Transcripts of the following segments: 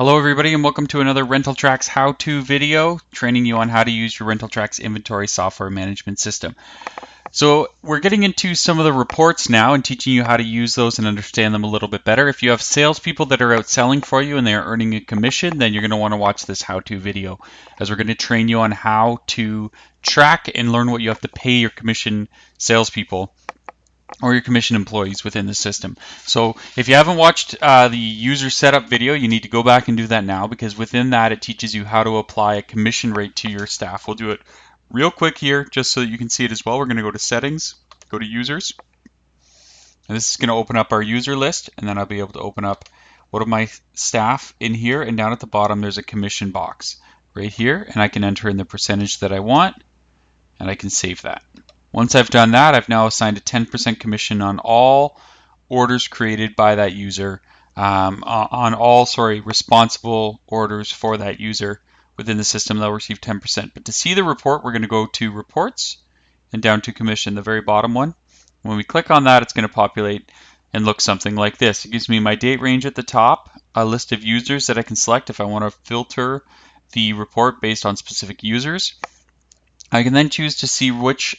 Hello everybody and welcome to another RentalTrax how-to video training you on how to use your RentalTrax inventory software management system. So we're getting into some of the reports now and teaching you how to use those and understand them a little bit better. If you have salespeople that are out selling for you and they are earning a commission, then you're going to want to watch this how-to video, as we're going to train you on how to track and learn what you have to pay your commission salespeople or your commission employees within the system. So if you haven't watched the user setup video, you need to go back and do that now, because within that it teaches you how to apply a commission rate to your staff. We'll do it real quick here just so that you can see it as well. We're going to go to settings, go to users, and this is going to open up our user list, and then I'll be able to open up one of my staff in here, and down at the bottom there's a commission box right here, and I can enter in the percentage that I want, and I can save that. Once I've done that, I've now assigned a 10% commission on all orders created by that user, on all responsible orders for that user within the system. They'll receive 10%. But to see the report, we're going to go to reports and down to commission, the very bottom one. When we click on that, it's going to populate and look something like this. It gives me my date range at the top, a list of users that I can select if I want to filter the report based on specific users. I can then choose to see which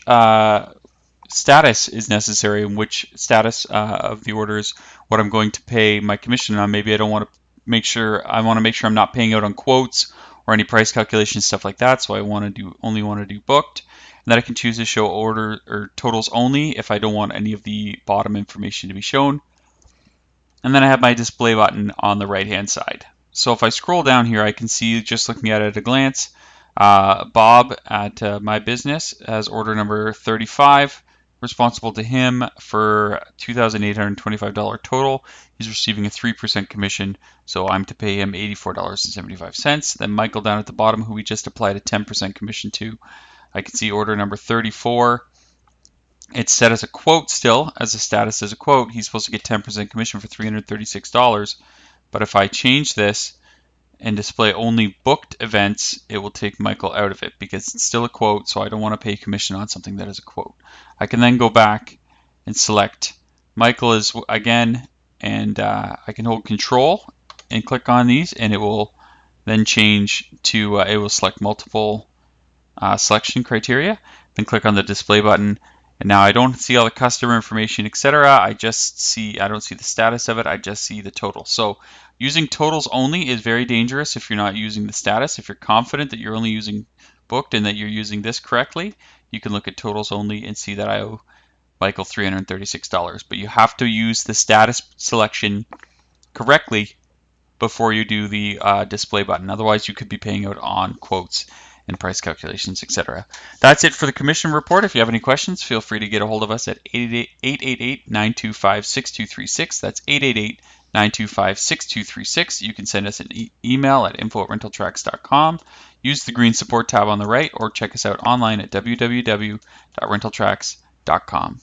status is necessary and which status of the order is what I'm going to pay my commission on. Maybe I want to make sure I'm not paying out on quotes or any price calculations, stuff like that. So I only want to do booked. And then I can choose to show order or totals only if I don't want any of the bottom information to be shown. And then I have my display button on the right hand side. So if I scroll down here, I can see, just looking at it at a glance, Bob at my business has order number 35, responsible to him for $2,825 total. He's receiving a 3% commission, so I'm to pay him $84.75. Then Michael down at the bottom, who we just applied a 10% commission to, I can see order number 34. It's set as a quote still, as a status as a quote. He's supposed to get 10% commission for $336, but if I change this and display only booked events, it will take Michael out of it because it's still a quote, so I don't want to pay commission on something that is a quote. I can then go back and select Michael as again, and I can hold Control and click on these, and it will then change to, it will select multiple selection criteria, then click on the display button, and now I don't see all the customer information, etc. I don't see the status of it, I just see the total. So using totals only is very dangerous if you're not using the status. If you're confident that you're only using booked and that you're using this correctly, you can look at totals only and see that I owe Michael $336. But you have to use the status selection correctly before you do the display button. Otherwise, you could be paying out on quotes and price calculations, etc. That's it for the commission report. If you have any questions, feel free to get a hold of us at 888-925-6236. That's 888-925-6236. You can send us an email at info@rentaltrax.com. Use the green support tab on the right, or check us out online at www.rentaltrax.com.